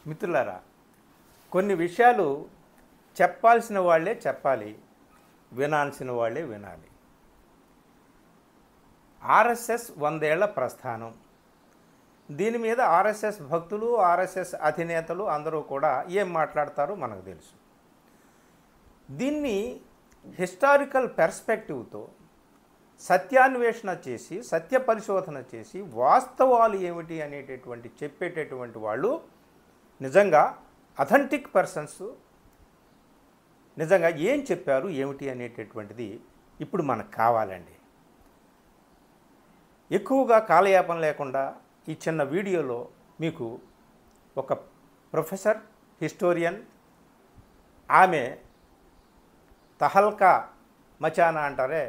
మిత్రులారా, కొన్ని విషయాలు చెప్పాల్సిన వాళ్ళే చెప్పాలి, వినాల్సిన వాళ్ళే వినాలి. ఆర్ఎస్ఎస్ 100 ఏళ్ల ప్రస్థానం. దీని మీద ఆర్ఎస్ఎస్ భక్తులు, ఆర్ఎస్ఎస్ అధినేతలు అందరూ కూడా ఏం మాట్లాడతారో మనకు తెలుసు. దీన్ని హిస్టారికల్ పెర్స్పెక్టివ్తో సత్యాన్వేషణ చేసి, సత్య పరిశోధన చేసి, వాస్తవాలు ఏమిటి అనేటటువంటి చెప్పేటటువంటి వాళ్ళు నిజంగా అథెంటిక్ పర్సన్స్ నిజంగా ఏం చెప్పారు ఏమిటి అనేటటువంటిది ఇప్పుడు మనకు కావాలండి. ఎక్కువగా కాలయాపన లేకుండా ఈ చిన్న వీడియోలో మీకు ఒక ప్రొఫెసర్, హిస్టోరియన్, ఆమె తహల్కా మచానా అంటారే,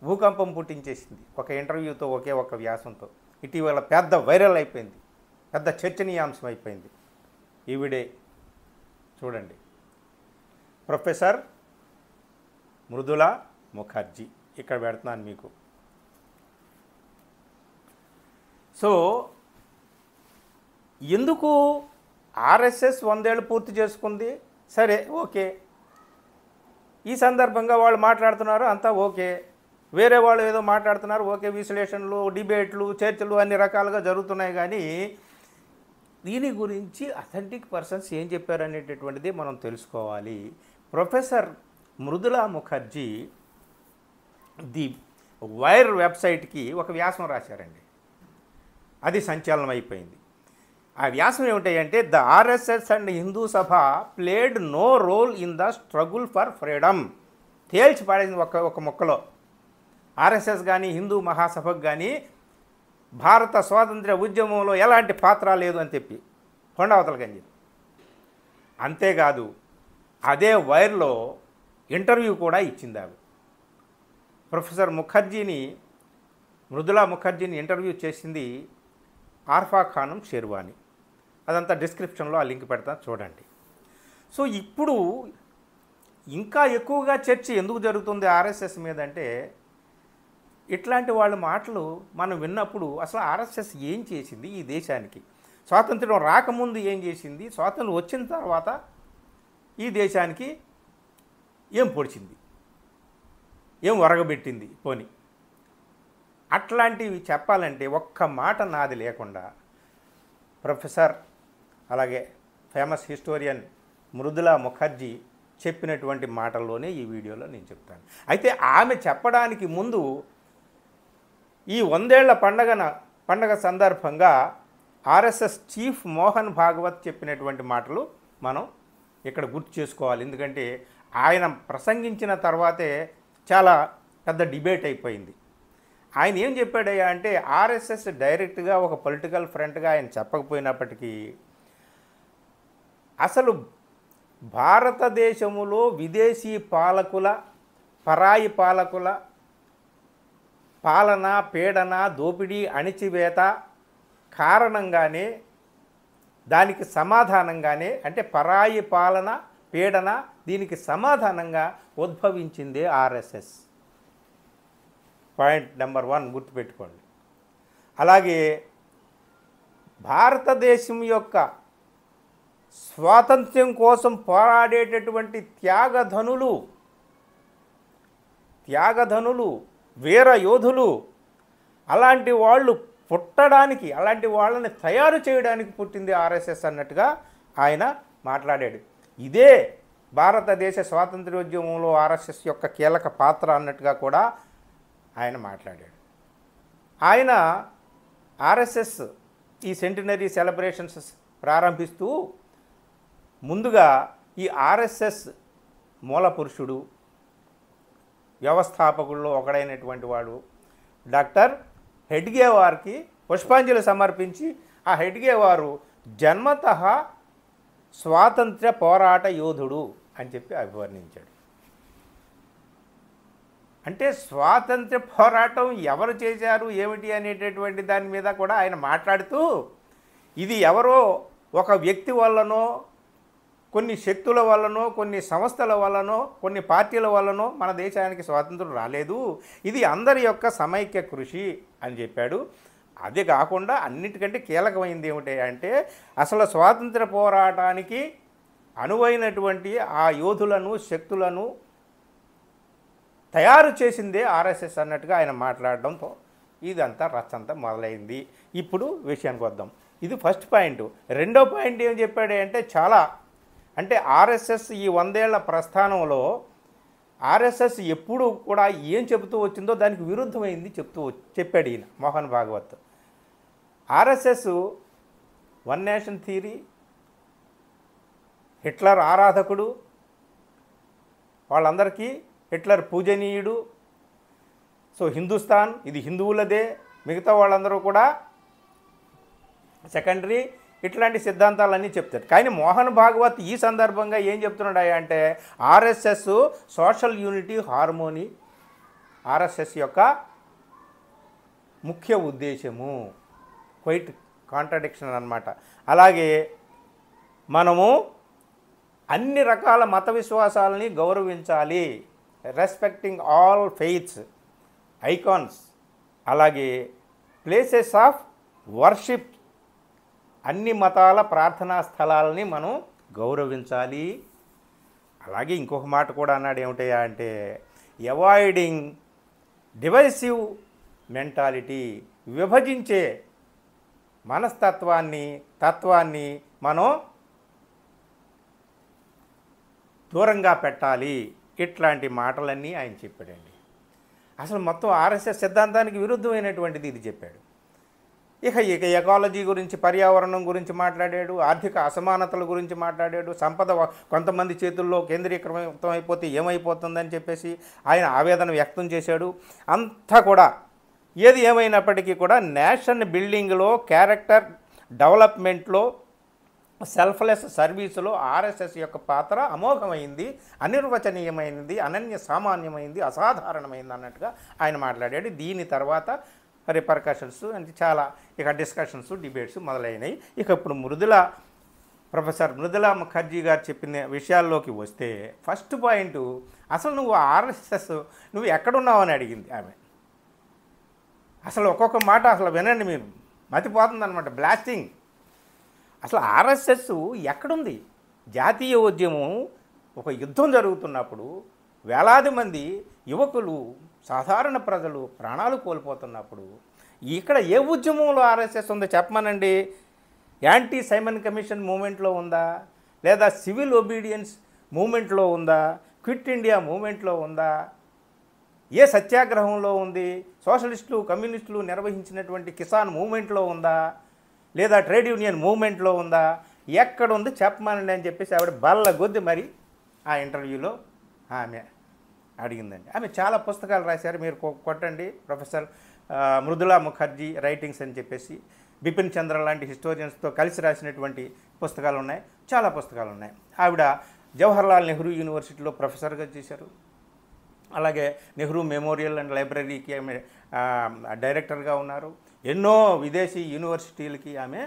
భూకంపం పుట్టించేసింది ఒక ఇంటర్వ్యూతో, ఒకే ఒక వ్యాసంతో. ఇటీవల పెద్ద వైరల్ అయిపోయింది, పెద్ద చర్చనీయాంశం అయిపోయింది. ఈవిడే చూడండి, ప్రొఫెసర్ మృదులా ముఖర్జీ. ఇక్కడ పెడుతున్నాను మీకు. సో ఎందుకు ఆర్ఎస్ఎస్ 100 ఏళ్ళు పూర్తి చేసుకుంది? సరే, ఓకే, ఈ సందర్భంగా వాళ్ళు మాట్లాడుతున్నారు, అంతా ఓకే. వేరే వాళ్ళు ఏదో మాట్లాడుతున్నారు, ఓకే, విశ్లేషణలు, డిబేట్లు, చర్చలు అన్ని రకాలుగా జరుగుతున్నాయి. కానీ దీని గురించి అథెంటిక్ పర్సన్స్ ఏం చెప్పారు అనేటటువంటిది మనం తెలుసుకోవాలి. Professor Mridula Mukherjee the Wire వెబ్సైట్కి ఒక వ్యాసం రాశారండి. అది సంచలనం అయిపోయింది. ఆ వ్యాసం ఏమిటంటే, the RSS and Hindu Sabha played no role in the struggle for freedom. తేల్చి పాడేసింది ఒక మొక్కలో. ఆర్ఎస్ఎస్ కానీ హిందూ మహాసభకు కానీ భారత స్వాతంత్ర్య ఉద్యమంలో ఎలాంటి పాత్ర లేదు అని చెప్పి కొండవతలకని చెప్పి. అంతేకాదు, అదే వైర్లో ఇంటర్వ్యూ కూడా ఇచ్చింది ఆమె. ప్రొఫెసర్ ముఖర్జీని, మృదులా ముఖర్జీని ఇంటర్వ్యూ చేసింది ఆర్ఫా ఖానం షెర్వానీ. అదంతా డిస్క్రిప్షన్లో ఆ లింక్ పెడతాను, చూడండి. సో ఇప్పుడు ఇంకా ఎక్కువగా చర్చ ఎందుకు జరుగుతుంది ఆర్ఎస్ఎస్ మీద అంటే, ఇట్లాంటి వాళ్ళ మాటలు మనం విన్నప్పుడు అసలు ఆర్ఎస్ఎస్ ఏం చేసింది ఈ దేశానికి? స్వాతంత్ర్యం రాకముందు ఏం చేసింది? స్వాతంత్ర్యం వచ్చిన తర్వాత ఈ దేశానికి ఏం పొడిచింది, ఏం ఒరగబెట్టింది? పోని అట్లాంటివి చెప్పాలంటే ఒక్క మాట నాది లేకుండా ప్రొఫెసర్, అలాగే ఫేమస్ హిస్టోరియన్ మృదులా ముఖర్జీ చెప్పినటువంటి మాటల్లోనే ఈ వీడియోలో నేను చెప్తాను. అయితే ఆమె చెప్పడానికి ముందు ఈ 100 ఏళ్ల పండగ సందర్భంగా ఆర్ఎస్ఎస్ చీఫ్ మోహన్ భాగవత్ చెప్పినటువంటి మాటలు మనం ఇక్కడ గుర్తు చేసుకోవాలి. ఎందుకంటే ఆయన ప్రసంగించిన తర్వాతే చాలా పెద్ద డిబేట్ అయిపోయింది. ఆయన ఏం చెప్పాడయ్యా అంటే, ఆర్ఎస్ఎస్ డైరెక్ట్గా ఒక పొలిటికల్ ఫ్రంట్గా ఆయన చెప్పకపోయినప్పటికీ అసలు భారతదేశములో విదేశీ పాలకుల, పరాయి పాలకుల పాలన, పీడన, దోపిడీ, అణిచివేత కారణంగానే, దానికి సమాధానంగానే, అంటే పరాయి పాలన, పీడన, దీనికి సమాధానంగా ఉద్భవించిందే ఆర్ఎస్ఎస్. పాయింట్ నెంబర్ 1 గుర్తుపెట్టుకోండి. అలాగే భారతదేశం యొక్క స్వాతంత్ర్యం కోసం పోరాడేటటువంటి త్యాగధనులు, వీర యోధులు, అలాంటి వాళ్ళు పుట్టడానికి, అలాంటి వాళ్ళని తయారు చేయడానికి పుట్టింది ఆర్ఎస్ఎస్ అన్నట్టుగా ఆయన మాట్లాడాడు. ఇదే భారతదేశ స్వాతంత్ర్యోద్యమంలో ఆర్ఎస్ఎస్ యొక్క కీలక పాత్ర అన్నట్టుగా కూడా ఆయన మాట్లాడాడు. ఆయన ఆర్ఎస్ఎస్ ఈ సెంటినరీ సెలబ్రేషన్స్ ప్రారంభిస్తూ ముందుగా ఈ ఆర్ఎస్ఎస్ మూల పురుషుడు, వ్యవస్థాపకుల్లో ఒకడైనటువంటి వాడు డాక్టర్ హెడ్గేవార్కి పుష్పాంజలి సమర్పించి, ఆ హెడ్గేవారు జన్మతః స్వాతంత్ర్య పోరాట యోధుడు అని చెప్పి అభివర్ణించాడు. అంటే స్వాతంత్ర్య పోరాటం ఎవరు చేశారు ఏమిటి అనేటటువంటి దాని మీద కూడా ఆయన మాట్లాడుతూ, ఇది ఎవరో ఒక వ్యక్తి వల్లనో, కొన్ని శక్తుల వల్లనో, కొన్ని సంస్థల వల్లనో, కొన్ని పార్టీల వల్లనో మన దేశానికి స్వాతంత్రం రాలేదు, ఇది అందరి యొక్క సమైక్య కృషి అని చెప్పాడు. అదే కాకుండా అన్నిటికంటే కీలకమైంది ఏమిటి అంటే అసలు స్వాతంత్ర పోరాటానికి అనువైనటువంటి ఆ యోధులను శక్తులను తయారు చేసిందే ఆర్ఎస్ఎస్ అన్నట్టుగా ఆయన మాట్లాడడంతో ఇదంతా రచ్చంతా మొదలైంది. ఇప్పుడు విషయానికి వద్దాం. ఇది ఫస్ట్ పాయింట్. రెండో పాయింట్ ఏం చెప్పాడు అంటే చాలా అంటే ఆర్ఎస్ఎస్ ఈ 100 ఏళ్ల ప్రస్థానంలో ఆర్ఎస్ఎస్ ఎప్పుడు కూడా ఏం చెబుతూ వచ్చిందో దానికి విరుద్ధమైంది చెప్పాడు ఈయన Mohan Bhagwat. RSS one nation theory, Hitler ఆరాధకుడు, వాళ్ళందరికీ హిట్లర్ పూజనీయుడు, సో హిందుస్థాన్ ఇది హిందువులదే, మిగతా వాళ్ళందరూ కూడా సెకండరీ, ఇట్లాంటి సిద్ధాంతాలన్నీ చెప్తారు. కానీ మోహన్ భాగవత్ ఈ సందర్భంగా ఏం చెప్తున్నాడు అంటే RSS social unity harmony RSS యొక్క ముఖ్య ఉద్దేశము. క్వైట్ కాంట్రడిక్షన్ అన్నమాట. అలాగే మనము అన్ని రకాల మత విశ్వాసాలని గౌరవించాలి, రెస్పెక్టింగ్ ఆల్ ఫెయిత్స్, ఐకాన్స్, అలాగే ప్లేసెస్ ఆఫ్ వర్షిప్, అన్ని మతాల ప్రార్థనా స్థలాలని మనం గౌరవించాలి. అలాగే ఇంకొక మాట కూడా అన్నాడు ఏమిటయ్యా అంటే అవాయిడింగ్ డివైసివ్ మెంటాలిటీ, విభజించే తత్వాన్ని మనం దూరంగా పెట్టాలి. ఇట్లాంటి మాటలన్నీ ఆయన చెప్పాడండి. అసలు మొత్తం ఆర్ఎస్ఎస్ సిద్ధాంతానికి విరుద్ధమైనటువంటిది ఇది చెప్పాడు. ఇక ఎకాలజీ గురించి, పర్యావరణం గురించి మాట్లాడాడు, ఆర్థిక అసమానతల గురించి మాట్లాడాడు, సంపద కొంతమంది చేతుల్లో కేంద్రీకృతం అయిపోతే ఏమైపోతుందని చెప్పేసి ఆయన ఆవేదన వ్యక్తం చేశాడు. అంతా కూడా ఏది ఏమైనప్పటికీ కూడా నేషన్ బిల్డింగ్లో, క్యారెక్టర్ డెవలప్మెంట్లో, సెల్ఫ్లెస్ సర్వీసులో ఆర్ఎస్ఎస్ యొక్క పాత్ర అమోఘమైంది, అనిర్వచనీయమైనది, అనన్య సామాన్యమైంది, అసాధారణమైంది అన్నట్టుగా ఆయన మాట్లాడాడు. దీని తర్వాత రిపర్కషన్స్ అంటే చాలా ఇక డిస్కషన్స్, డిబేట్స్ మొదలైనవి. ఇక ఇప్పుడు ప్రొఫెసర్ మృదులా ముఖర్జీ గారు చెప్పిన విషయాల్లోకి వస్తే ఫస్ట్ పాయింట్, అసలు నువ్వు ఆర్ఎస్ఎస్ నువ్వు ఎక్కడున్నావు అని అడిగింది ఆమె. అసలు ఒక్కొక్క మాట అసలు వినండి మీరు, మతిపోతుందన్నమాట, బ్లాస్టింగ్. అసలు ఆర్ఎస్ఎస్ ఎక్కడుంది? జాతీయ ఉద్యమం ఒక యుద్ధం జరుగుతున్నప్పుడు వేలాది మంది యువకులు, సాధారణ ప్రజలు ప్రాణాలు కోల్పోతున్నప్పుడు ఇక్కడ ఏ ఉద్యమంలో ఆర్ఎస్ఎస్ ఉందో చెప్పమనండి. యాంటీ సైమన్ కమిషన్ మూమెంట్లో ఉందా, లేదా సివిల్ ఒబీడియన్స్ మూమెంట్లో ఉందా, క్విట్ ఇండియా మూమెంట్లో ఉందా, ఏ సత్యాగ్రహంలో ఉంది, సోషలిస్టులు కమ్యూనిస్టులు నిర్వహించినటువంటి కిసాన్ మూమెంట్లో ఉందా, లేదా ట్రేడ్ యూనియన్ మూమెంట్లో ఉందా, ఎక్కడుంది చెప్పమనండి అని చెప్పేసి ఆవిడ బల్ల కొద్ది మరి ఆ ఇంటర్వ్యూలో ఆమె అడిగిందండి. ఆమె చాలా పుస్తకాలు రాశారు, మీరు కొట్టండి ప్రొఫెసర్ మృదులా ముఖర్జీ రైటింగ్స్ అని చెప్పేసి, బిపిన్ చంద్ర లాంటి హిస్టోరియన్స్తో కలిసి రాసినటువంటి పుస్తకాలు ఉన్నాయి, చాలా పుస్తకాలు ఉన్నాయి. ఆవిడ జవహర్లాల్ నెహ్రూ యూనివర్సిటీలో ప్రొఫెసర్గా చేశారు. అలాగే నెహ్రూ మెమోరియల్ అండ్ లైబ్రరీకి ఆమె డైరెక్టర్గా ఉన్నారు. ఎన్నో విదేశీ యూనివర్సిటీలకి ఆమె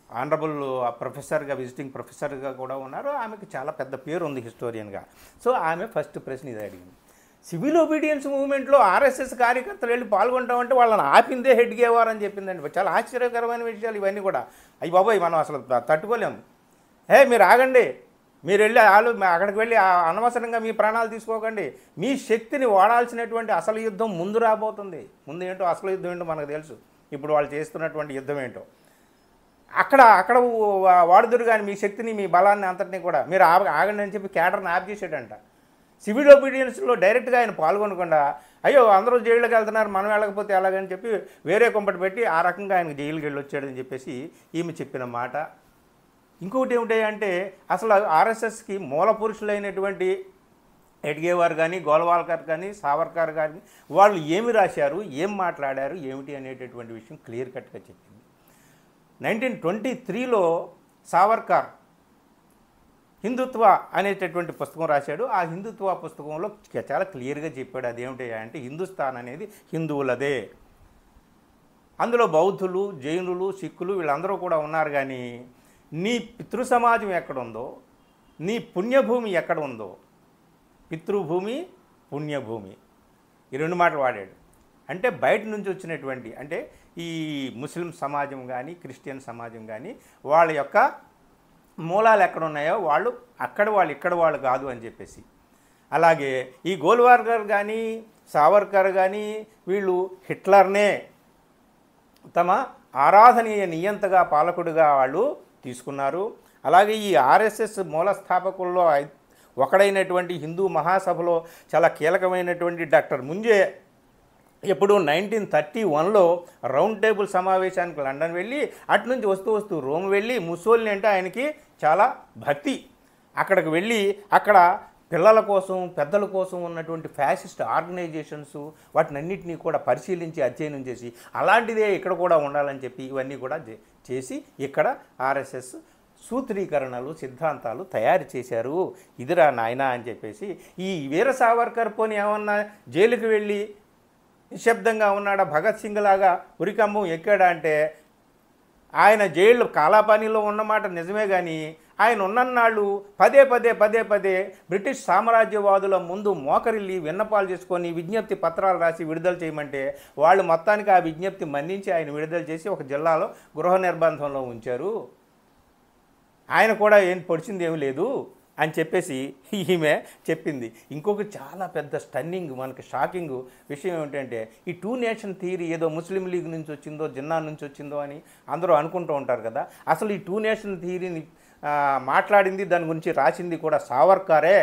ఆనరబుల్ ప్రొఫెసర్గా, విజిటింగ్ ప్రొఫెసర్గా కూడా ఉన్నారు. ఆమెకు చాలా పెద్ద పేరు ఉంది హిస్టోరియన్గా. సో ఆమె ఫస్ట్ ప్రశ్న ఇది అడిగింది. సివిల్ ఒబీడియన్స్ మూవ్మెంట్లో ఆర్ఎస్ఎస్ కార్యకర్తలు వెళ్ళి పాల్గొంటామంటే వాళ్ళని ఆపిందే హెడ్ గేవార్ అని చెప్పిందండి. చాలా ఆశ్చర్యకరమైన విషయాలు ఇవన్నీ కూడా. అయ్యి బాబోయ్, మనం అసలు తట్టుకోలేము. మీరు ఆగండి, మీరు వెళ్ళి అక్కడికి వెళ్ళి అనవసరంగా మీ ప్రాణాలు తీసుకోకండి, మీ శక్తిని వాడాల్సినటువంటి అసలు యుద్ధం ముందు రాబోతుంది. ముందు ఏంటో అసలు యుద్ధం ఏంటో మనకు తెలుసు. ఇప్పుడు వాళ్ళు చేస్తున్నటువంటి యుద్ధం ఏంటో అక్కడ వాడుదురు. కానీ మీ శక్తిని, మీ బలాన్ని అంతటినీ కూడా మీరు ఆగండి అని చెప్పి కేడర్ని ఆఫ్ చేసాడంట. సివిల్ ఒబీడియన్స్లో డైరెక్ట్గా ఆయన పాల్గొనకుండా, అయ్యో అందరూ జైలుకి వెళ్తున్నారు, మనం వెళ్ళకపోతే ఎలాగని చెప్పి వేరే కొంపటి పెట్టి ఆ రకంగా ఆయనకు జైలుకి వెళ్ళి వచ్చాడని చెప్పేసి ఈమె చెప్పిన మాట. ఇంకొకటి ఏమిటంటే అసలు ఆర్ఎస్ఎస్కి మూల పురుషులైనటువంటి ఎడ్గేవార్ కానీ, గోల్వాల్కర్ కానీ, సావర్కర్ కానీ వాళ్ళు ఏమి రాశారు, ఏం మాట్లాడారు, ఏమిటి అనేటటువంటి విషయం క్లియర్ కట్గా చెప్పింది. 1923లో సావర్కర్ హిందుత్వ అనేటటువంటి పుస్తకం రాశాడు. ఆ హిందుత్వ పుస్తకంలో చాలా క్లియర్గా చెప్పాడు. అదేమిటి అంటే హిందుస్థాన్ అనేది హిందువులదే, అందులో బౌద్ధులు, జైనులు, సిక్కులు వీళ్ళందరూ కూడా ఉన్నారు. కానీ నీ పితృ సమాజం ఎక్కడుందో, నీ పుణ్యభూమి ఎక్కడ ఉందో, పితృభూమి, పుణ్యభూమి, ఈ రెండు మాటలు వాడాడు. అంటే బయట నుంచి వచ్చినటువంటి అంటే ఈ ముస్లిం సమాజం కానీ క్రిస్టియన్ సమాజం కానీ వాళ్ళ యొక్క మూలాలు ఎక్కడ ఉన్నాయో వాళ్ళు అక్కడ వాళ్ళు ఇక్కడ వాళ్ళు కాదు అని చెప్పేసి. అలాగే ఈ గోల్వార్కర్ కానీ సావర్కర్ కానీ వీళ్ళు హిట్లర్నే తమ ఆరాధనీయ నియంతగా పాలకుడిగా వాళ్ళు తీసుకున్నారు. అలాగే ఈ ఆర్ఎస్ఎస్ మూల స్థాపకుల్లో ఒకడైనటువంటి హిందూ మహాసభలో చాలా కీలకమైనటువంటి డాక్టర్ ముంజే ఎప్పుడు 1931లో రౌండ్ టేబుల్ సమావేశానికి లండన్ వెళ్ళి అటు నుంచి వస్తూ రోమ్ వెళ్ళి ముస్సోలిని అంటే ఆయనకి చాలా భక్తి. అక్కడికి వెళ్ళి అక్కడ పిల్లల కోసం పెద్దల కోసం ఉన్నటువంటి ఫ్యాసిస్ట్ ఆర్గనైజేషన్స్ వాటినన్నింటినీ కూడా పరిశీలించి అధ్యయనం చేసి అలాంటిదే ఇక్కడ కూడా ఉండాలని చెప్పి ఇవన్నీ కూడా చేసి ఇక్కడ ఆర్ఎస్ఎస్ సూత్రీకరణలు సిద్ధాంతాలు తయారు చేశారు. ఇదిరా నాయనా అని చెప్పేసి ఈ వీర సావర్కర్ పోని ఏమన్నా జైలుకి వెళ్ళి నిశ్శబ్దంగా ఉన్నాడా, భగత్ సింగ్ లాగా ఉరికంబం ఎక్కాడా అంటే ఆయన జైలు కాలాపానీలో ఉన్నమాట నిజమే. కానీ ఆయన ఉన్నన్నాళ్ళు పదే బ్రిటిష్ సామ్రాజ్యవాదుల ముందు మోకరిల్లి విన్నపాలు చేసుకొని విజ్ఞప్తి పత్రాలు రాసి విడుదల చేయమంటే వాళ్ళు మొత్తానికి ఆ విజ్ఞప్తి మన్నించి ఆయన విడుదల చేసి ఒక జిల్లాలో గృహ నిర్బంధంలో ఉంచారు. ఆయన కూడా ఏం పొడిచింది ఏమి లేదు అని చెప్పేసి ఈమె చెప్పింది. ఇంకొక చాలా పెద్ద స్టన్నింగ్ మనకి షాకింగ్ విషయం ఏమిటంటే ఈ 2 నేషన్ థియరీ ఏదో ముస్లిం లీగ్ నుంచి వచ్చిందో జిన్నా నుంచి వచ్చిందో అని అందరూ అనుకుంటూ ఉంటారు కదా. అసలు ఈ 2 నేషన్ థియరీని మాట్లాడింది దాని గురించి రాసింది కూడా సావర్కరే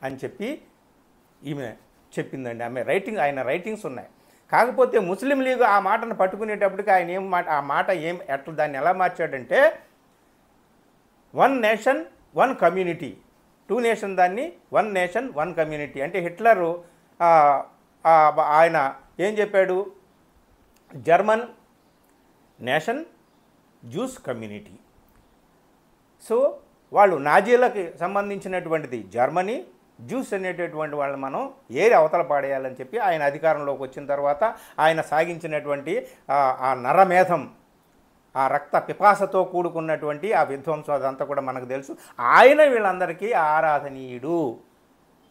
అని చెప్పి ఈమె చెప్పిందండి. ఆయన రైటింగ్స్ ఉన్నాయి. కాకపోతే ముస్లిం లీగ్ ఆ మాటను పట్టుకునేటప్పటికి ఆయన ఆ మాట ఎట్లా దాన్ని ఎలా మార్చాడంటే 1 నేషన్ 1 కమ్యూనిటీ, 2 నేషన్ దాన్ని 1 నేషన్ 1 కమ్యూనిటీ అంటే హిట్లరు ఆయన ఏం చెప్పాడు, German nation juice community. So వాళ్ళు నాజీలకి సంబంధించినటువంటిది జర్మనీ, జ్యూస్ అనేటటువంటి వాళ్ళని మనం ఏరి అవతల పాడేయాలని చెప్పి ఆయన అధికారంలోకి వచ్చిన తర్వాత ఆయన సాగించినటువంటి ఆ నరమేధం, ఆ రక్త పిపాసతో కూడుకున్నటువంటి ఆ విధ్వంసం అదంతా కూడా మనకు తెలుసు. ఆయన వీళ్ళందరికీ ఆరాధనీయుడు.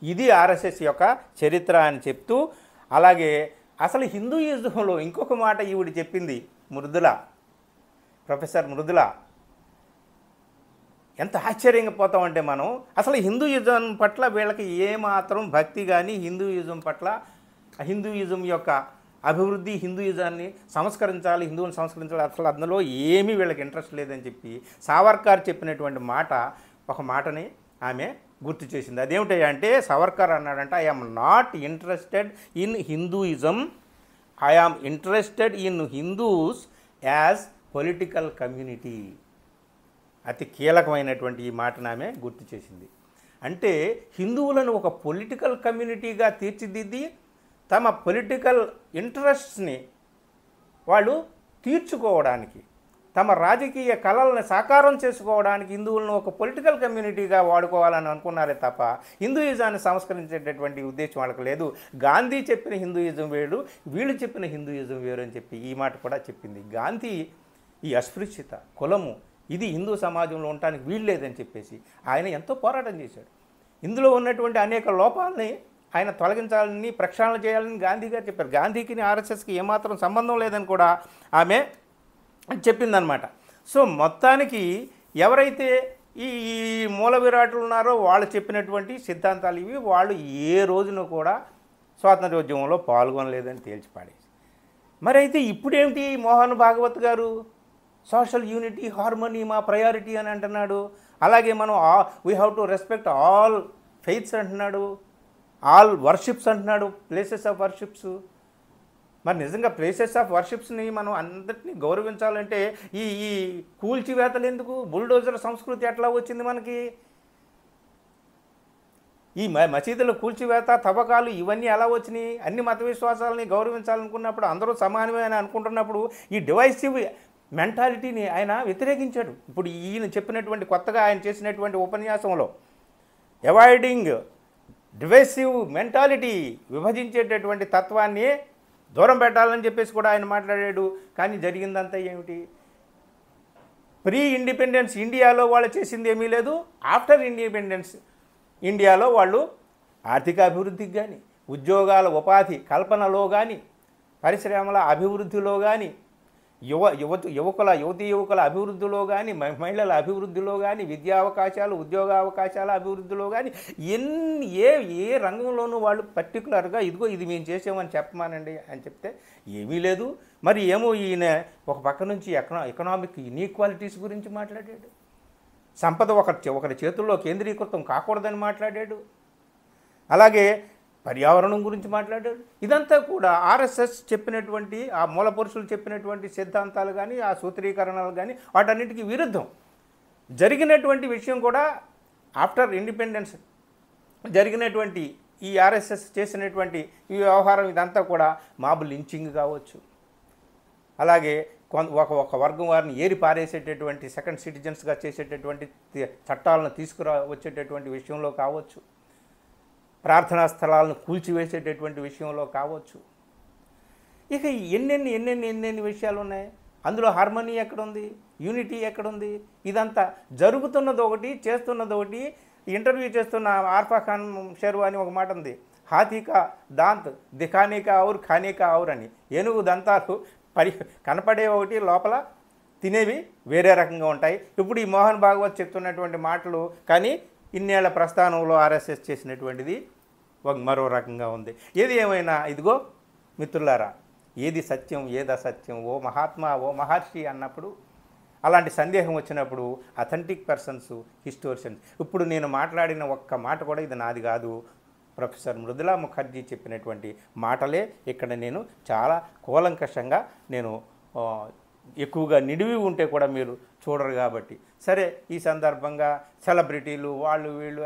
ఇది ఆర్ఎస్ఎస్ యొక్క చరిత్ర అని చెప్తూ, అలాగే అసలు హిందూయిజంలో ఇంకొక మాట ఈవిడ చెప్పింది, ప్రొఫెసర్ మృదుల. ఎంత ఆశ్చర్యంగా పోతామంటే మనం అసలు హిందూయిజం పట్ల వీళ్ళకి ఏమాత్రం భక్తి కానీ హిందూయిజం పట్ల హిందూయిజం యొక్క అభివృద్ధి, హిందూయిజాన్ని సంస్కరించాలి, హిందువుని సంస్కరించాలి, అసలు అందులో ఏమీ వీళ్ళకి ఇంట్రెస్ట్ లేదని చెప్పి సావర్కర్ చెప్పినటువంటి ఒక మాటని ఆమె గుర్తు చేసింది. అదేమిటంటే సావర్కర్ అన్నాడంటే I am not interested in Hinduism, I am interested in Hindus as political community. అతి కీలకమైనటువంటి ఈ మాటను ఆమె గుర్తు చేసింది. అంటే హిందువులను ఒక పొలిటికల్ కమ్యూనిటీగా తీర్చిదిద్ది తమ పొలిటికల్ ఇంట్రెస్ట్స్ని వాళ్ళు తీర్చుకోవడానికి, తమ రాజకీయ కళలను సాకారం చేసుకోవడానికి హిందువులను ఒక పొలిటికల్ కమ్యూనిటీగా వాడుకోవాలని అనుకున్నారే తప్ప హిందూయిజాన్ని సంస్కరించేటటువంటి ఉద్దేశం వాళ్ళకి లేదు. గాంధీ చెప్పిన హిందూయిజం వేరు, వీళ్ళు చెప్పిన హిందూయిజం వేరు అని చెప్పి ఈ మాట కూడా చెప్పింది. గాంధీ ఈ అస్పృశ్యత, కులము ఇది హిందూ సమాజంలో ఉండటానికి వీల్లేదని చెప్పేసి ఆయన ఎంతో పోరాటం చేశాడు. ఇందులో ఉన్నటువంటి అనేక లోపాలని ఆయన తొలగించాలని, ప్రక్షాళన చేయాలని గాంధీ గారు చెప్పారు. గాంధీకి ఆర్ఎస్ఎస్కి ఏమాత్రం సంబంధం లేదని కూడా ఆమె చెప్పిందనమాట. సో మొత్తానికి ఎవరైతే ఈ మూల విరాటులు ఉన్నారో వాళ్ళు చెప్పినటువంటి సిద్ధాంతాలు ఇవి. వాళ్ళు ఏ రోజున కూడా స్వాతంత్ర్యోద్యమంలో పాల్గొనలేదని తేల్చిపాడేసి, మరి అయితే ఇప్పుడేమిటి మోహన్ భాగవత్ గారు సోషల్ యూనిటీ, హార్మోనీ మా ప్రయారిటీ అని అంటున్నాడు. అలాగే మనం we have to respect all faiths అంటున్నాడు, ఆల్ వర్షిప్స్ అంటున్నాడు, ప్లేసెస్ ఆఫ్ వర్షిప్స్. మరి నిజంగా ప్లేసెస్ ఆఫ్ వర్షిప్స్ని మనం అందరినీ గౌరవించాలంటే ఈ కూల్చివేతలు ఎందుకు? బుల్డోజర్ సంస్కృతి ఎట్లా వచ్చింది మనకి? ఈ మసీదుల కూల్చివేత, తవ్వకాలు ఇవన్నీ ఎలా వచ్చినాయి? అన్ని మత విశ్వాసాలని గౌరవించాలనుకున్నప్పుడు, అందరూ సమానమే అని అనుకుంటున్నప్పుడు ఈ డివైసివ్ మెంటాలిటీని ఆయన వ్యతిరేకించాడు. ఇప్పుడు ఈయన చెప్పినటువంటి కొత్తగా ఆయన చేసినటువంటి ఉపన్యాసంలో అవాయిడింగ్ డివైసివ్ మెంటాలిటీ, విభజించేటటువంటి తత్వాన్ని దూరం పెట్టాలని చెప్పేసి కూడా ఆయన మాట్లాడాడు. కానీ జరిగిందంతా ఏమిటి? ప్రీ ఇండిపెండెన్స్ ఇండియాలో వాళ్ళు చేసింది ఏమీ లేదు. ఆఫ్టర్ ఇండిపెండెన్స్ ఇండియాలో వాళ్ళు ఆర్థిక అభివృద్ధికి కానీ, ఉద్యోగాల ఉపాధి కల్పనలో కానీ, పరిశ్రమల అభివృద్ధిలో కానీ యువకుల అభివృద్ధిలో కానీ మహిళల అభివృద్ధిలో కానీ విద్యా అవకాశాలు ఉద్యోగ అవకాశాల అభివృద్ధిలో కానీ ఏ రంగంలోనూ వాళ్ళు పర్టికులర్గా ఇదిగో ఇది మేము చేసామని చెప్పమానండి అని చెప్తే ఏమీ లేదు. మరి ఏమో ఈయన ఒక పక్క నుంచి ఎకనామిక్ ఇన్ఈక్వాలిటీస్ గురించి మాట్లాడాడు, సంపద ఒకరి చేతుల్లో కేంద్రీకృతం కాకూడదని మాట్లాడాడు, అలాగే పర్యావరణం గురించి మాట్లాడాడు. ఇదంతా కూడా ఆర్ఎస్ఎస్ చెప్పినటువంటి ఆ మూల పురుషులు చెప్పినటువంటి సిద్ధాంతాలు కానీ ఆ సూత్రీకరణలు కానీ వాటన్నిటికీ విరుద్ధం. జరిగినటువంటి విషయం కూడా ఆఫ్టర్ ఇండిపెండెన్స్ జరిగినటువంటి ఈ ఆర్ఎస్ఎస్ చేసినటువంటి ఈ వ్యవహారం ఇదంతా కూడా మాబ్ లించింగ్ కావచ్చు, అలాగే ఒక వర్గం వారిని ఏరి పారేసేటటువంటి సెకండ్ సిటిజన్స్గా చేసేటటువంటి చట్టాలను వచ్చేటటువంటి విషయంలో కావచ్చు, ప్రార్థనా స్థలాలను కూల్చివేసేటటువంటి విషయంలో కావచ్చు, ఇక ఎన్నెన్ని విషయాలు ఉన్నాయి. అందులో హార్మనీ ఎక్కడుంది, యూనిటీ ఎక్కడుంది? ఇదంతా జరుగుతున్నది ఒకటి, చేస్తున్నది ఒకటి. ఇంటర్వ్యూ చేస్తున్న ఆర్ఫా ఖాన్ షెర్వానీ ఒక మాట ఉంది, హాతీకా దాంత్ దిఖానీకా ఔర్ ఖానీకా ఔర్ అని. ఏనుగు దంతాలు కనపడే ఒకటి, లోపల తినేవి వేరే రకంగా ఉంటాయి. ఇప్పుడు ఈ మోహన్ భాగవత్ చెప్తున్నటువంటి మాటలు కానీ ఇన్నేళ్ల ప్రస్థానంలో ఆర్ఎస్ఎస్ చేసినటువంటిది మరో రకంగా ఉంది. ఏది ఏమైనా ఇదిగో మిత్రులారా, ఏది సత్యం ఏది అసత్యం, ఓ మహాత్మా ఓ మహర్షి అన్నప్పుడు అలాంటి సందేహం వచ్చినప్పుడు అథెంటిక్ పర్సన్స్ హిస్టోరియన్స్. ఇప్పుడు నేను మాట్లాడిన ఒక్క మాట కూడా ఇది నాది కాదు, ప్రొఫెసర్ మృదులా ముఖర్జీ చెప్పినటువంటి మాటలే ఇక్కడ నేను చాలా కూలంకషంగా నేను ఎక్కువగా నిడివి ఉంటే కూడా మీరు చూడరు కాబట్టి. సరే, ఈ సందర్భంగా సెలబ్రిటీలు వాళ్ళు వీళ్ళు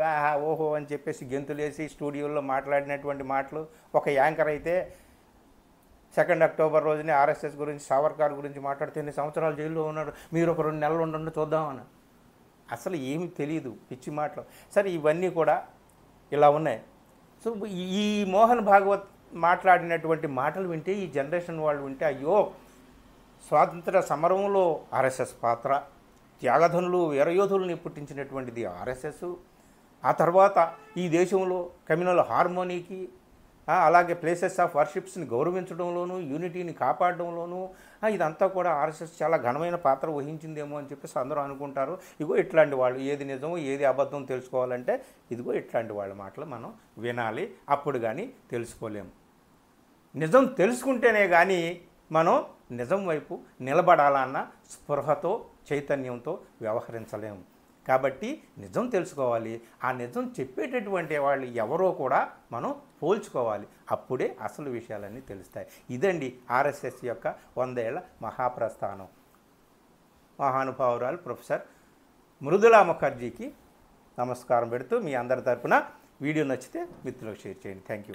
ఓహో అని చెప్పేసి గెంతులేసి స్టూడియోలో మాట్లాడినటువంటి మాటలు. ఒక యాంకర్ అయితే 2 అక్టోబర్ రోజునే ఆర్ఎస్ఎస్ గురించి సావర్కర్ గురించి మాట్లాడితే 2 సంవత్సరాలు జైల్లో ఉన్నాడు, మీరు ఒక 2 నెలలు ఉండండి చూద్దామని. అసలు ఏమి తెలియదు, పిచ్చి మాటలు. సరే, ఇవన్నీ కూడా ఇలా ఉన్నాయి. సో ఈ మోహన్ భాగవత్ మాట్లాడినటువంటి మాటలు వింటే ఈ జనరేషన్ వాళ్ళు వింటే అయ్యో, స్వాతంత్ర సమరంలో ఆర్ఎస్ఎస్ పాత్ర, త్యాగధనులు వీరయోధుల్ని పుట్టించినటువంటిది ఆర్ఎస్ఎస్. ఆ తర్వాత ఈ దేశంలో కమ్యూనల్ హార్మోనీకి అలాగే ప్లేసెస్ ఆఫ్ వర్షిప్స్ని గౌరవించడంలోనూ యూనిటీని కాపాడడంలోనూ ఇదంతా కూడా ఆర్ఎస్ఎస్ చాలా ఘనమైన పాత్ర వహించిందేమో అని చెప్పేసి అందరూ అనుకుంటారు. ఇగో ఇట్లాంటి వాళ్ళు ఏది నిజమో ఏది అబద్ధం తెలుసుకోవాలంటే ఇదిగో ఇట్లాంటి వాళ్ళ మాటలు మనం వినాలి, అప్పుడు కానీ తెలుసుకోలేము. నిజం తెలుసుకుంటేనే కానీ మనం నిజం వైపు నిలబడాలన్న స్పృహతో చైతన్యంతో వ్యవహరించలేము. కాబట్టి నిజం తెలుసుకోవాలి, ఆ నిజం చెప్పేటటువంటి వాళ్ళు ఎవరో కూడా మనం పోల్చుకోవాలి, అప్పుడే అసలు విషయాలన్నీ తెలుస్తాయి. ఇదండి ఆర్ఎస్ఎస్ యొక్క 100 ఏళ్ల మహాప్రస్థానం. మహానుభావురాలు ప్రొఫెసర్ మృదులా ముఖర్జీకి నమస్కారం పెడుతూ మీ అందరి తరపున వీడియో నచ్చితే మిత్రులకు షేర్ చేయండి. Thank you.